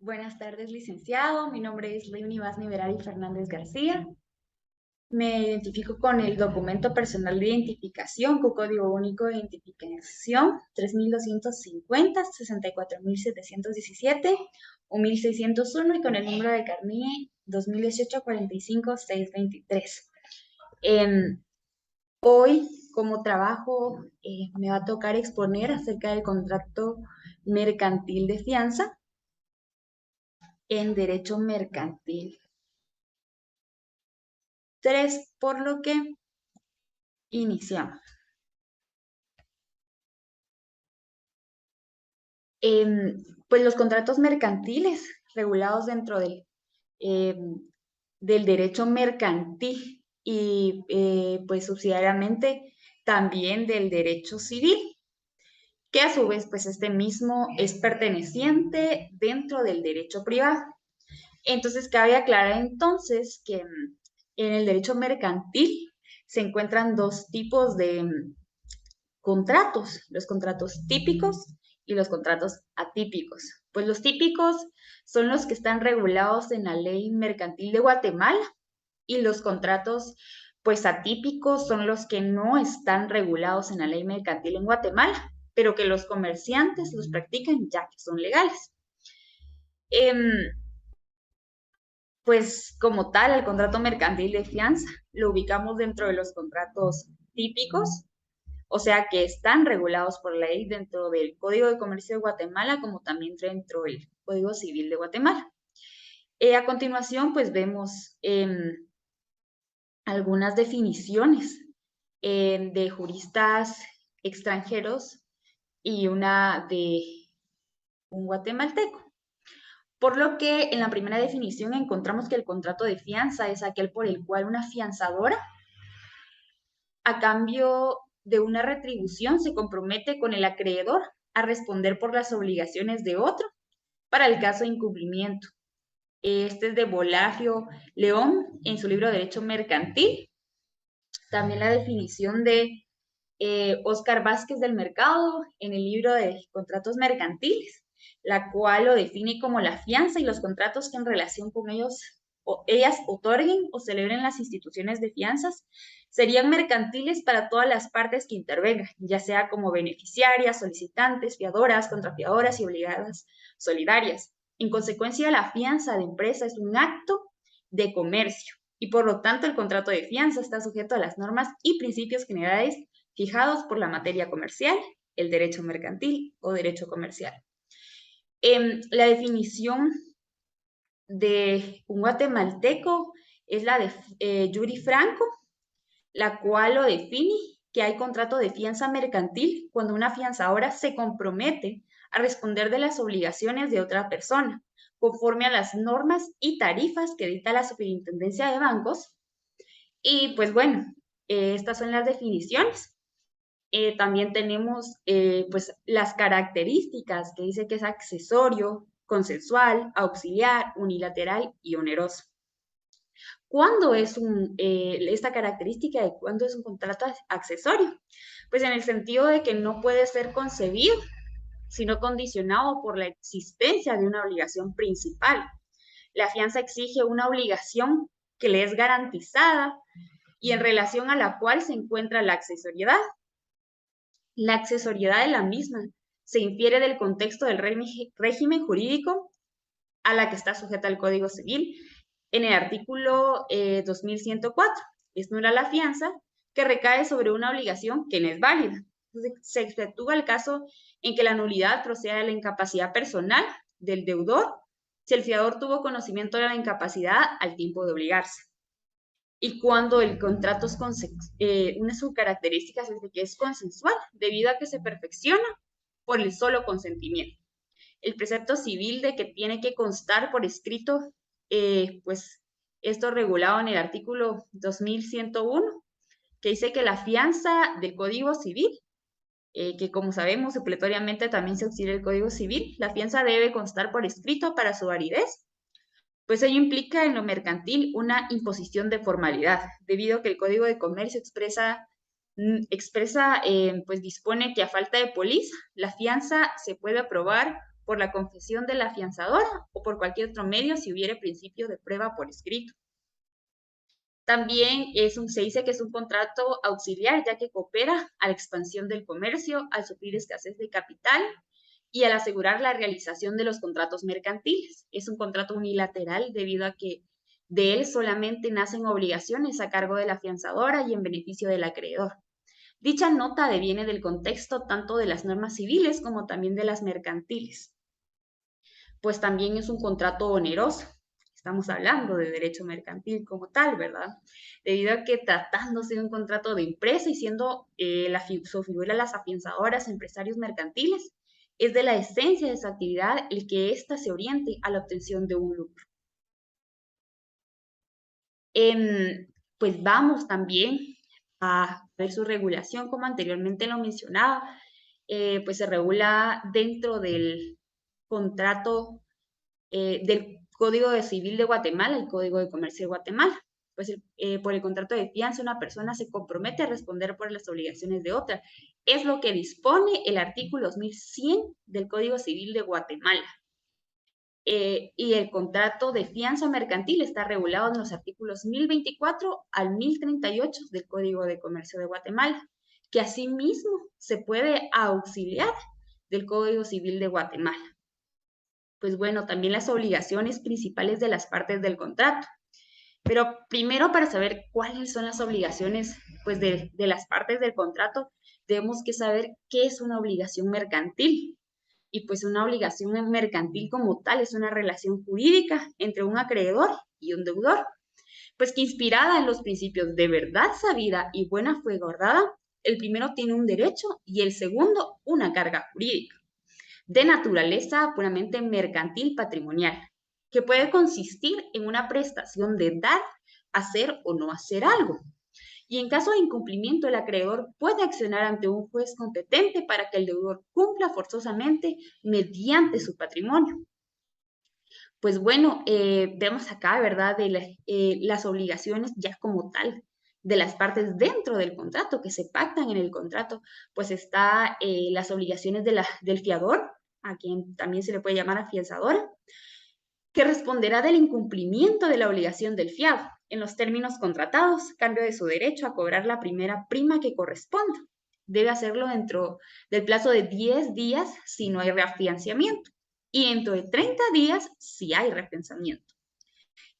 Buenas tardes, licenciado. Mi nombre es Leonie Vaz Niverari Fernández García. Me identifico con el documento personal de identificación con código único de identificación 3250 64717 o 1601 y con el número de carnet 2018 45 623. Hoy, como trabajo, me va a tocar exponer acerca del contrato mercantil de fianza en derecho mercantil. 3, por lo que iniciamos. Pues los contratos mercantiles regulados dentro del derecho mercantil y pues subsidiariamente también del derecho civil, que a su vez pues este mismo es perteneciente dentro del derecho privado. Entonces cabe aclarar entonces que en el derecho mercantil se encuentran dos tipos de contratos, los contratos típicos y los contratos atípicos. Pues los típicos son los que están regulados en la ley mercantil de Guatemala y los contratos pues atípicos son los que no están regulados en la ley mercantil en Guatemala, pero que los comerciantes los practican ya que son legales. Pues como tal, el contrato mercantil de fianza lo ubicamos dentro de los contratos típicos, o sea que están regulados por ley dentro del Código de Comercio de Guatemala, como también dentro del Código Civil de Guatemala. A continuación, pues vemos algunas definiciones de juristas extranjeros y una de un guatemalteco. Por lo que en la primera definición encontramos que el contrato de fianza es aquel por el cual una fianzadora, a cambio de una retribución, se compromete con el acreedor a responder por las obligaciones de otro para el caso de incumplimiento. Este es de Bolafio León en su libro Derecho Mercantil. También la definición de Óscar Vázquez del Mercado en el libro de Contratos Mercantiles, la cual lo define como la fianza y los contratos que en relación con ellos o ellas otorguen o celebren las instituciones de fianzas serían mercantiles para todas las partes que intervengan, ya sea como beneficiarias, solicitantes, fiadoras, contrafiadoras y obligadas solidarias. En consecuencia, la fianza de empresa es un acto de comercio y por lo tanto el contrato de fianza está sujeto a las normas y principios generales fijados por la materia comercial, el derecho mercantil o derecho comercial. La definición de un guatemalteco es la de Yuri Franco, la cual lo define que hay contrato de fianza mercantil cuando una fianzadora se compromete a responder de las obligaciones de otra persona, conforme a las normas y tarifas que dicta la Superintendencia de Bancos. Y pues bueno, estas son las definiciones. También tenemos pues las características que dice que es accesorio, consensual, auxiliar, unilateral y oneroso. ¿Cuándo es esta característica de cuándo es un contrato accesorio? Pues en el sentido de que no puede ser concebido, sino condicionado por la existencia de una obligación principal. La fianza exige una obligación que le es garantizada y en relación a la cual se encuentra la accesoriedad. La accesoriedad de la misma se infiere del contexto del régimen jurídico a la que está sujeta el Código Civil en el artículo 2104. Es nula la fianza que recae sobre una obligación que no es válida. Entonces, se efectúa el caso en que la nulidad procede de la incapacidad personal del deudor si el fiador tuvo conocimiento de la incapacidad al tiempo de obligarse. Y cuando el contrato es una de sus características es de que es consensual, debido a que se perfecciona por el solo consentimiento. El precepto civil de que tiene que constar por escrito, pues esto regulado en el artículo 2101, que dice que la fianza del Código Civil, que como sabemos supletoriamente también se auxilia el Código Civil, la fianza debe constar por escrito para su validez, pues ello implica en lo mercantil una imposición de formalidad, debido a que el Código de Comercio pues dispone que a falta de póliza, la fianza se puede aprobar por la confesión de la fianzadora o por cualquier otro medio si hubiere principio de prueba por escrito. También se dice que es un contrato auxiliar, ya que coopera a la expansión del comercio, al suplir escasez de capital y al asegurar la realización de los contratos mercantiles. Es un contrato unilateral debido a que de él solamente nacen obligaciones a cargo de la fianzadora y en beneficio del acreedor. Dicha nota deviene del contexto tanto de las normas civiles como también de las mercantiles, pues también es un contrato oneroso. Estamos hablando de derecho mercantil como tal, ¿verdad? Debido a que tratándose de un contrato de empresa y siendo su figura las afianzadoras, empresarios mercantiles, es de la esencia de su actividad el que ésta se oriente a la obtención de un lucro. Pues vamos también a ver su regulación, como anteriormente lo mencionaba, pues se regula dentro del contrato del Código Civil de Guatemala, el Código de Comercio de Guatemala. Pues por el contrato de fianza una persona se compromete a responder por las obligaciones de otra. Es lo que dispone el artículo 2100 del Código Civil de Guatemala. Y el contrato de fianza mercantil está regulado en los artículos 1024 al 1038 del Código de Comercio de Guatemala, que asimismo se puede auxiliar del Código Civil de Guatemala. Pues bueno, también las obligaciones principales de las partes del contrato. Pero primero, para saber cuáles son las obligaciones pues, de las partes del contrato, debemos que saber qué es una obligación mercantil. Y pues una obligación mercantil como tal es una relación jurídica entre un acreedor y un deudor, pues que inspirada en los principios de verdad sabida y buena fe guardada, el primero tiene un derecho y el segundo una carga jurídica de naturaleza puramente mercantil patrimonial, que puede consistir en una prestación de dar, hacer o no hacer algo. Y en caso de incumplimiento, el acreedor puede accionar ante un juez competente para que el deudor cumpla forzosamente mediante su patrimonio. Pues bueno, vemos acá, ¿verdad?, de las obligaciones ya como tal de las partes dentro del contrato, que se pactan en el contrato, pues está las obligaciones del fiador, a quien también se le puede llamar afianzadora, que responderá del incumplimiento de la obligación del fiado en los términos contratados, cambio de su derecho a cobrar la primera prima que corresponda. Debe hacerlo dentro del plazo de 10 días si no hay reafianzamiento y dentro de 30 días si hay reafianzamiento.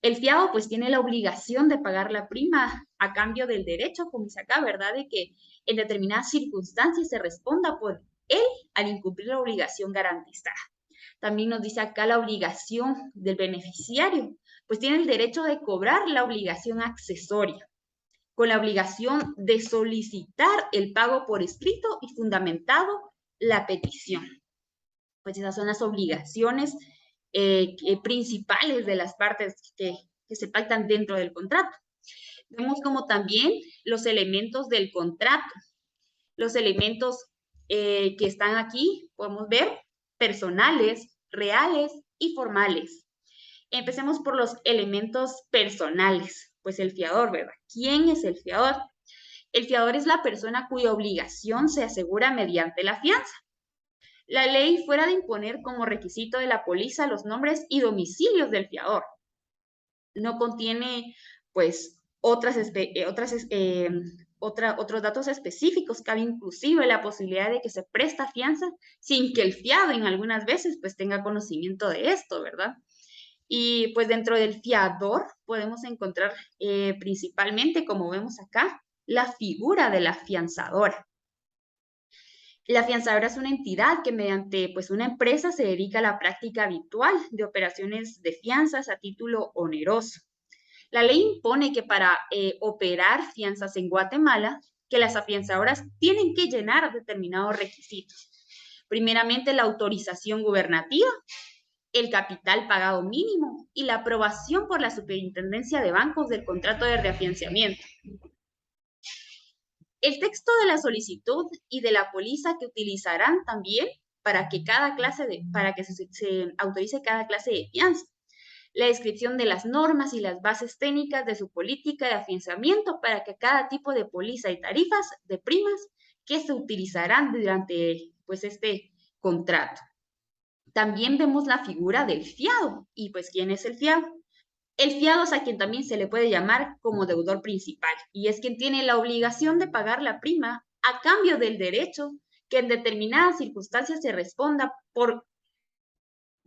El fiado pues tiene la obligación de pagar la prima a cambio del derecho, como dice acá, ¿verdad? De que en determinadas circunstancias se responda por él al incumplir la obligación garantizada. También nos dice acá la obligación del beneficiario, pues tiene el derecho de cobrar la obligación accesoria, con la obligación de solicitar el pago por escrito y fundamentado la petición. Pues esas son las obligaciones principales de las partes que se pactan dentro del contrato. Vemos como también los elementos del contrato, los elementos que están aquí, podemos ver, personales, reales y formales. Empecemos por los elementos personales, pues el fiador, ¿verdad? ¿Quién es el fiador? El fiador es la persona cuya obligación se asegura mediante la fianza. La ley fuera de imponer como requisito de la póliza los nombres y domicilios del fiador. No contiene, pues, otros datos específicos. Cabe inclusive la posibilidad de que se presta fianza sin que el fiado en algunas veces pues tenga conocimiento de esto, ¿verdad? Y pues dentro del fiador podemos encontrar principalmente, como vemos acá, la figura de la fianzadora. La fianzadora es una entidad que mediante pues, una empresa se dedica a la práctica habitual de operaciones de fianzas a título oneroso. La ley impone que para operar fianzas en Guatemala, que las afianzadoras tienen que llenar determinados requisitos. Primeramente, la autorización gubernativa, el capital pagado mínimo y la aprobación por la Superintendencia de Bancos del contrato de reafianzamiento. El texto de la solicitud y de la póliza que utilizarán también para que se autorice cada clase de fianza. La descripción de las normas y las bases técnicas de su política de afianzamiento para que cada tipo de póliza y tarifas de primas que se utilizarán durante pues, este contrato. También vemos la figura del fiado. ¿Y pues quién es el fiado? El fiado es a quien también se le puede llamar como deudor principal y es quien tiene la obligación de pagar la prima a cambio del derecho que en determinadas circunstancias se responda por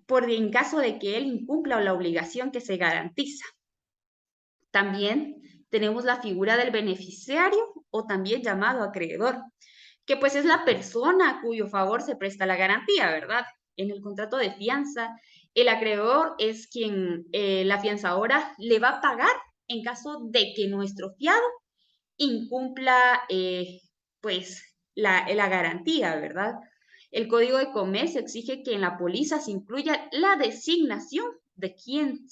en caso de que él incumpla la obligación que se garantiza. También tenemos la figura del beneficiario o también llamado acreedor, que pues es la persona a cuyo favor se presta la garantía, ¿verdad? En el contrato de fianza, el acreedor es quien la fianzadora le va a pagar en caso de que nuestro fiado incumpla pues la garantía, ¿verdad? El Código de Comercio exige que en la póliza se incluya la designación de quién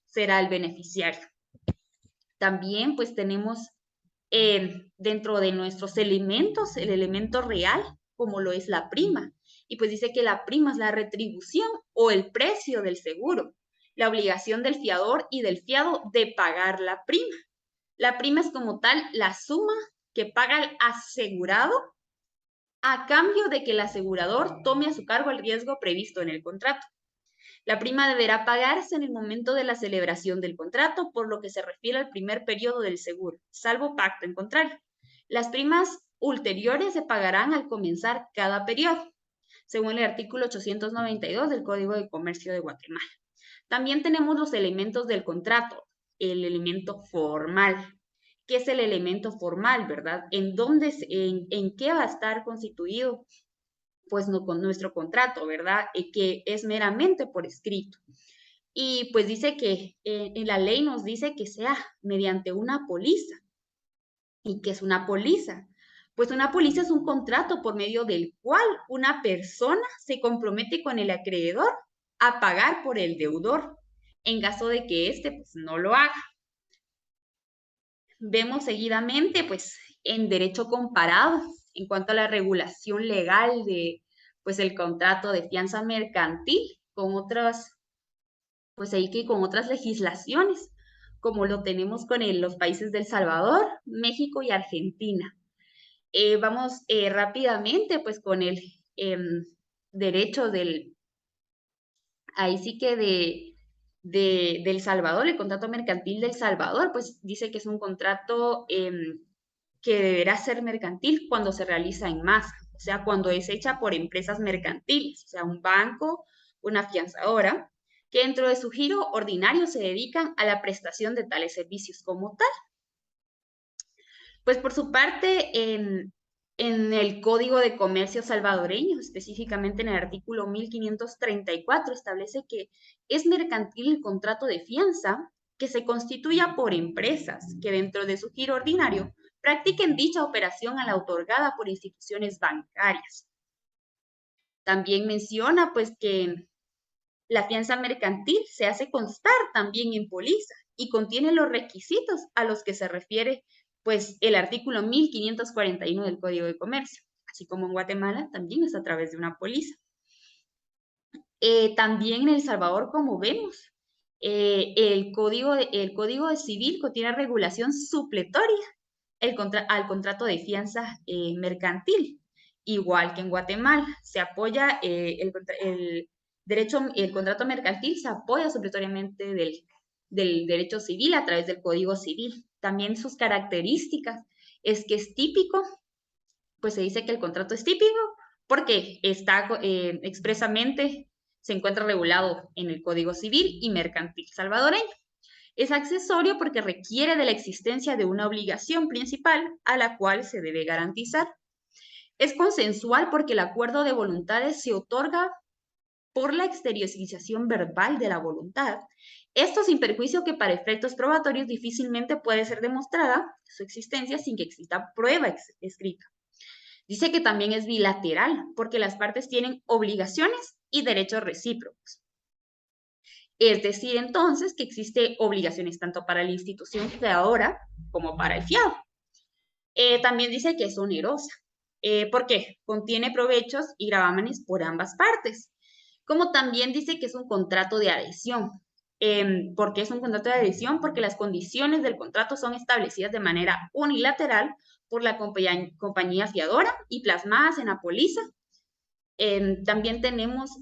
será el beneficiario. También pues tenemos dentro de nuestros elementos el elemento real, como lo es la prima. Y pues dice que la prima es la retribución o el precio del seguro, la obligación del fiador y del fiado de pagar la prima. La prima es como tal la suma que paga el asegurado a cambio de que el asegurador tome a su cargo el riesgo previsto en el contrato. La prima deberá pagarse en el momento de la celebración del contrato, por lo que se refiere al primer periodo del seguro, salvo pacto en contrario. Las primas ulteriores se pagarán al comenzar cada periodo, según el artículo 892 del Código de Comercio de Guatemala. También tenemos los elementos del contrato, el elemento formal. ¿Qué es el elemento formal, verdad? ¿En qué va a estar constituido pues no, con nuestro contrato, ¿verdad? Que es meramente por escrito. Y pues dice que en la ley nos dice que sea mediante una póliza. ¿Y qué es una póliza? Pues una póliza es un contrato por medio del cual una persona se compromete con el acreedor a pagar por el deudor en caso de que éste pues, no lo haga. Vemos seguidamente pues en derecho comparado en cuanto a la regulación legal de pues el contrato de fianza mercantil con otras pues ahí que con otras legislaciones como lo tenemos con los países del Salvador, México y Argentina. Vamos rápidamente pues con el derecho ahí sí que del Salvador, el contrato mercantil del Salvador, pues dice que es un contrato que deberá ser mercantil cuando se realiza en masa, o sea, cuando es hecha por empresas mercantiles, o sea, un banco, una fianzadora, que dentro de su giro ordinario se dedican a la prestación de tales servicios como tal. Pues por su parte, en el Código de Comercio salvadoreño, específicamente en el artículo 1534, establece que es mercantil el contrato de fianza que se constituya por empresas que dentro de su giro ordinario practiquen dicha operación a la otorgada por instituciones bancarias. También menciona pues que la fianza mercantil se hace constar también en póliza y contiene los requisitos a los que se refiere pues el artículo 1541 del Código de Comercio, así como en Guatemala también es a través de una póliza. También en El Salvador, como vemos, el Código Civil contiene regulación supletoria al contrato de fianza mercantil, igual que en Guatemala. Se apoya el contrato mercantil se apoya supletoriamente del derecho civil a través del Código Civil. También sus características es que es típico, pues se dice que el contrato es típico porque está expresamente, se encuentra regulado en el Código Civil y Mercantil salvadoreño. Es accesorio porque requiere de la existencia de una obligación principal a la cual se debe garantizar. Es consensual porque el acuerdo de voluntades se otorga por la exteriorización verbal de la voluntad. Esto sin perjuicio que para efectos probatorios difícilmente puede ser demostrada su existencia sin que exista prueba escrita. Dice que también es bilateral porque las partes tienen obligaciones y derechos recíprocos. Es decir, entonces, que existe obligaciones tanto para la institución creadora como para el fiado. También dice que es onerosa. ¿Por qué? Contiene provechos y gravámenes por ambas partes. Como también dice que es un contrato de adhesión. ¿Por qué es un contrato de adhesión? Porque las condiciones del contrato son establecidas de manera unilateral por la compañía fiadora y plasmadas en la póliza También tenemos,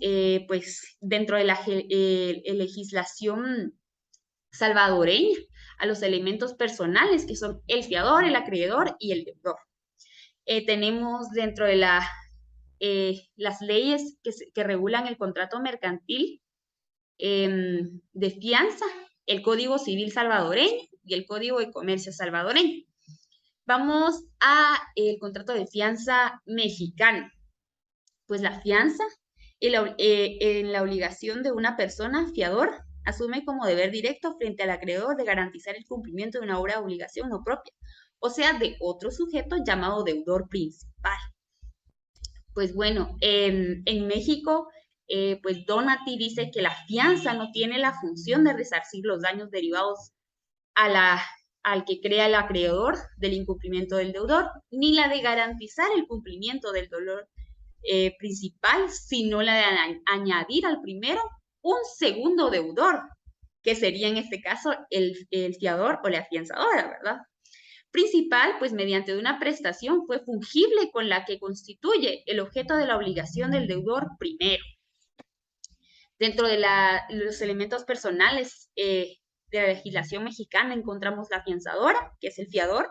pues, dentro de la legislación salvadoreña, a los elementos personales, que son el fiador, el acreedor y el deudor. Tenemos dentro de las leyes que regulan el contrato mercantil de fianza, el Código Civil salvadoreño y el Código de Comercio salvadoreño. Vamos a el contrato de fianza mexicano. Pues la fianza en la obligación de una persona fiador asume como deber directo frente al acreedor de garantizar el cumplimiento de una obra de obligación no propia, o sea, de otro sujeto llamado deudor principal. Pues bueno, en México, pues Donati dice que la fianza no tiene la función de resarcir los daños derivados al que crea el acreedor del incumplimiento del deudor, ni la de garantizar el cumplimiento del dolor principal, sino la de añadir al primero un segundo deudor, que sería en este caso el fiador o la afianzadora, ¿verdad? Principal, pues mediante una prestación fue fungible con la que constituye el objeto de la obligación del deudor primero. Dentro de los elementos personales de la legislación mexicana encontramos la afianzadora, que es el fiador,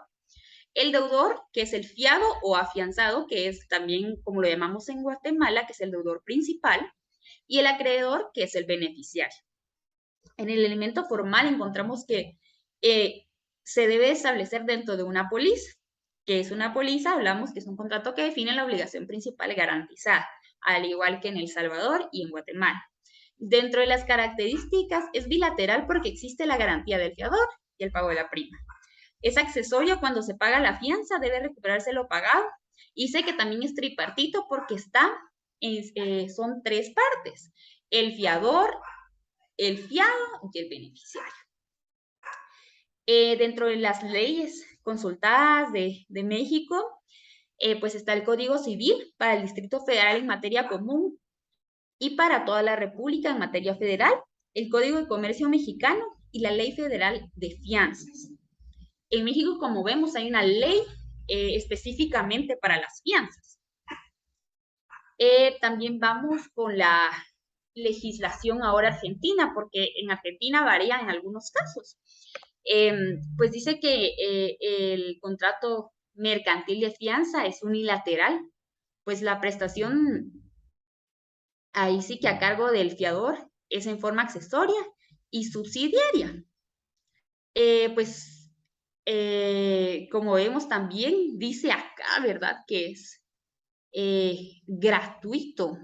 el deudor, que es el fiado o afianzado, que es también como lo llamamos en Guatemala, que es el deudor principal, y el acreedor, que es el beneficiario. En el elemento formal encontramos que se debe establecer dentro de una póliza, que es una póliza, hablamos que es un contrato que define la obligación principal garantizada, al igual que en El Salvador y en Guatemala. Dentro de las características es bilateral porque existe la garantía del fiador y el pago de la prima. Es accesorio cuando se paga la fianza, debe recuperarse lo pagado. Y sé que también es tripartito porque son tres partes: el fiador, el fiado y el beneficiario. Dentro de las leyes consultadas de México, pues está el Código Civil para el Distrito Federal en materia común y para toda la República en materia federal, el Código de Comercio mexicano y la Ley Federal de Fianzas. En México, como vemos, hay una ley específicamente para las fianzas. También vamos con la legislación ahora argentina, porque en Argentina varía en algunos casos. Pues dice que el contrato mercantil de fianza es unilateral, pues la prestación ahí sí que a cargo del fiador es en forma accesoria y subsidiaria. Pues como vemos también dice acá, ¿verdad? Que es gratuito.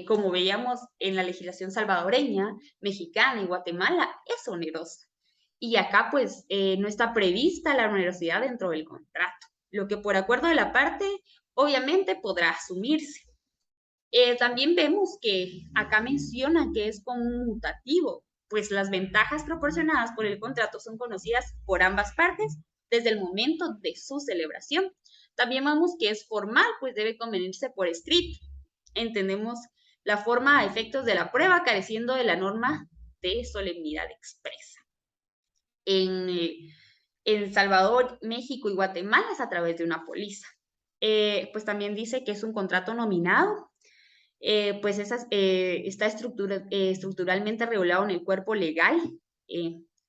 Como veíamos en la legislación salvadoreña, mexicana y Guatemala, es onerosa. Y acá pues no está prevista la onerosidad dentro del contrato, lo que por acuerdo de la parte obviamente podrá asumirse. También vemos que acá menciona que es conmutativo, pues las ventajas proporcionadas por el contrato son conocidas por ambas partes desde el momento de su celebración. También vemos que es formal, pues debe convenirse por escrito. Entendemos la forma a efectos de la prueba careciendo de la norma de solemnidad expresa. En Salvador, México y Guatemala es a través de una póliza. Pues también dice que es un contrato nominado, pues está estructuralmente regulado en el cuerpo legal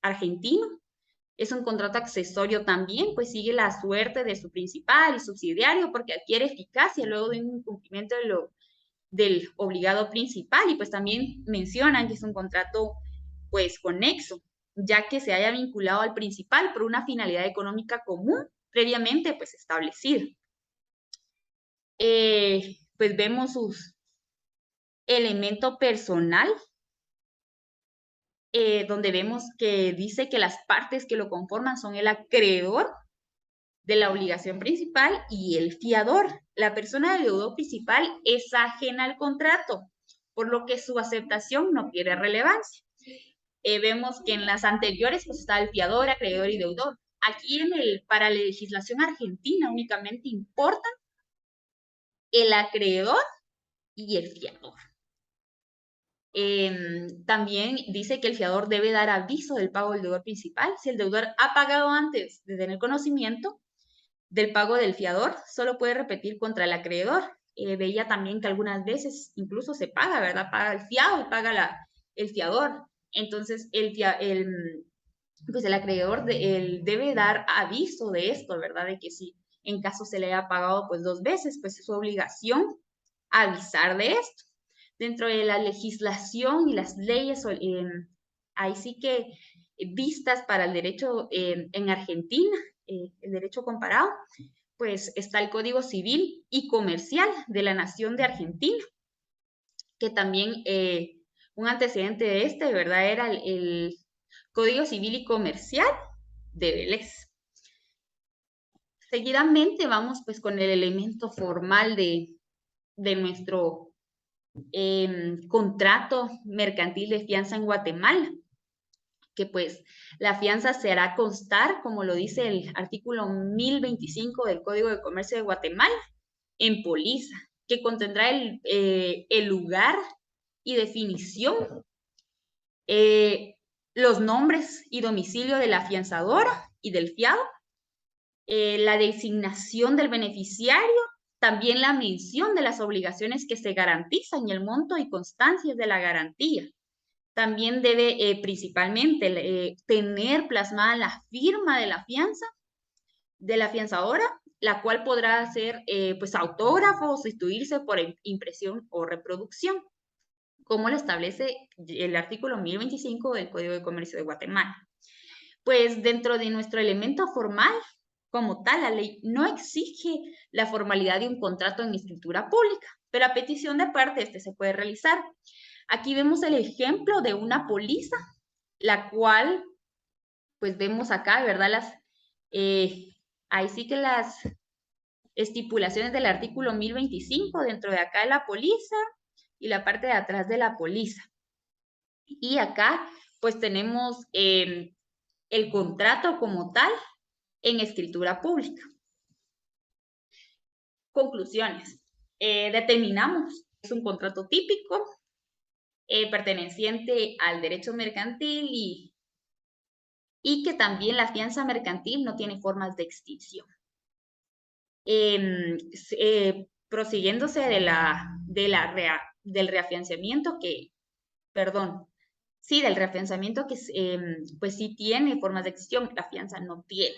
argentino. Es un contrato accesorio también, pues sigue la suerte de su principal y subsidiario porque adquiere eficacia luego de un incumplimiento del obligado principal, y pues también mencionan que es un contrato pues conexo, ya que se haya vinculado al principal por una finalidad económica común previamente pues establecida. Pues vemos sus elemento personal, donde vemos que dice que las partes que lo conforman son el acreedor de la obligación principal y el fiador. La persona del deudor principal es ajena al contrato, por lo que su aceptación no pierde relevancia. Vemos que en las anteriores pues está el fiador, acreedor y deudor. Aquí para la legislación argentina únicamente importan el acreedor y el fiador. También dice que el fiador debe dar aviso del pago del deudor principal. Si el deudor ha pagado antes de tener conocimiento, del pago del fiador, solo puede repetir contra el acreedor. Veía también que algunas veces incluso se paga, ¿verdad? Paga el fiado y paga el fiador. Entonces, pues el acreedor debe dar aviso de esto, ¿verdad? De que si en caso se le haya pagado pues 2 veces, pues es su obligación avisar de esto. Dentro de la legislación y las leyes, ahí sí que vistas para el derecho en Argentina, el derecho comparado, pues está el Código Civil y Comercial de la Nación de Argentina, que también un antecedente de ¿verdad? Era el Código Civil y Comercial de Vélez. Seguidamente vamos pues con el elemento formal de nuestro contrato mercantil de fianza en Guatemala, que pues la fianza se hará constar, como lo dice el artículo 1025 del Código de Comercio de Guatemala, en póliza, que contendrá el lugar y definición, los nombres y domicilio de la afianzadora y del fiado, la designación del beneficiario, también la mención de las obligaciones que se garantizan y el monto y constancias de la garantía. También debe principalmente tener plasmada la firma de la fianza, de la afianzadora, la cual podrá ser pues autógrafo o sustituirse por impresión o reproducción, como lo establece el artículo 1025 del Código de Comercio de Guatemala. Pues dentro de nuestro elemento formal, como tal, la ley no exige la formalidad de un contrato en escritura pública, pero a petición de parte este se puede realizar. Aquí vemos el ejemplo de una póliza, la cual, pues vemos acá, ¿verdad? Ahí sí que las estipulaciones del artículo 1025 dentro de acá de la póliza y la parte de atrás de la póliza. Y acá, pues tenemos el contrato como tal en escritura pública. Conclusiones. Determinamos que es un contrato típico perteneciente al derecho mercantil y que también la fianza mercantil no tiene formas de extinción. Prosiguiéndose del reafianzamiento del reafianzamiento que pues sí tiene formas de extinción, la fianza no tiene.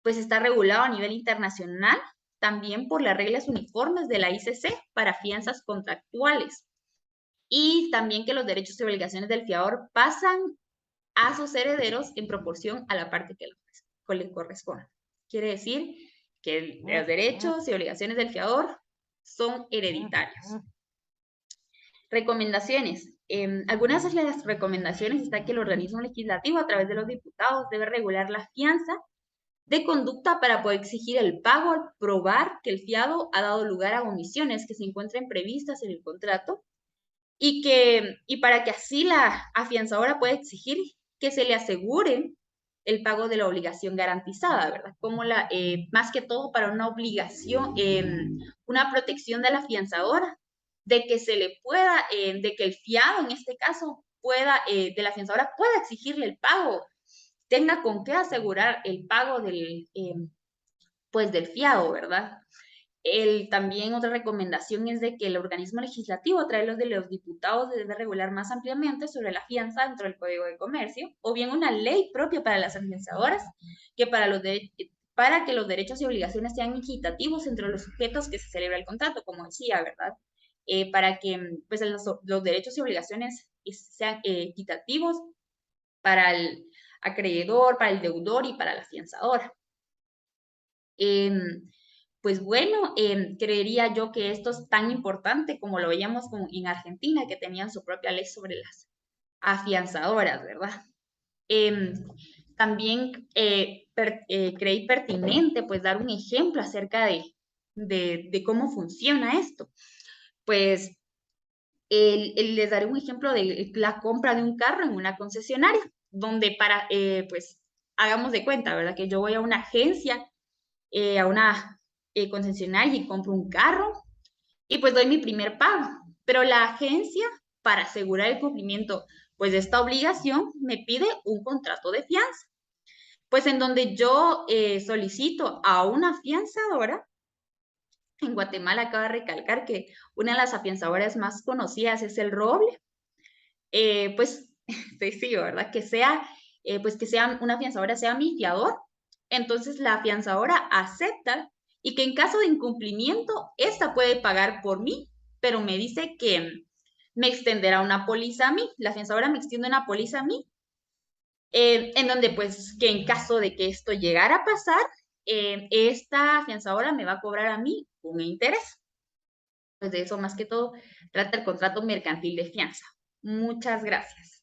Pues está regulado a nivel internacional también por las reglas uniformes de la ICC para fianzas contractuales. Y también que los derechos y obligaciones del fiador pasan a sus herederos en proporción a la parte que le corresponde. Quiere decir que los derechos y obligaciones del fiador son hereditarios. Recomendaciones. Algunas de las recomendaciones está que el organismo legislativo, a través de los diputados, debe regular la fianza de conducta para poder exigir el pago al probar que el fiado ha dado lugar a omisiones que se encuentren previstas en el contrato y para que así la afianzadora pueda exigir que se le asegure el pago de la obligación garantizada, ¿verdad? Como más que todo para una obligación, una protección de la afianzadora, de que se le pueda, de que el fiado en este caso de la afianzadora pueda exigirle el pago, tenga con qué asegurar el pago del fiado, ¿verdad? También otra recomendación es de que el organismo legislativo, a través de los diputados, debe regular más ampliamente sobre la fianza dentro del Código de Comercio, o bien una ley propia para las afianzadoras, para que los derechos y obligaciones sean equitativos entre los sujetos que se celebra el contrato, como decía, ¿verdad? Para que pues, los derechos y obligaciones sean equitativos para el acreedor, para el deudor y para la afianzadora. Pues bueno, creería yo que esto es tan importante como lo veíamos en Argentina, que tenían su propia ley sobre las afianzadoras, ¿verdad? También creí pertinente pues dar un ejemplo acerca de cómo funciona esto. Pues les daré un ejemplo de la compra de un carro en una concesionaria, donde pues hagamos de cuenta, ¿verdad? Que yo voy a una agencia, a una concesionaria y compro un carro y pues doy mi primer pago. Pero la agencia, para asegurar el cumplimiento pues de esta obligación, me pide un contrato de fianza. pues en donde yo solicito a una afianzadora. En Guatemala acaba de recalcar que una de las afianzadoras más conocidas es el Roble. Pues sí, ¿verdad? Que sea, pues que sea una afianzadora, sea mi fiador. Entonces la afianzadora acepta y que en caso de incumplimiento, esta puede pagar por mí, pero me dice que me extenderá una póliza a mí. La afianzadora me extiende una póliza a mí, en donde pues que en caso de que esto llegara a pasar, esta afianzadora me va a cobrar a mí un interés. Pues de eso más que todo trata el contrato mercantil de fianza. Muchas gracias.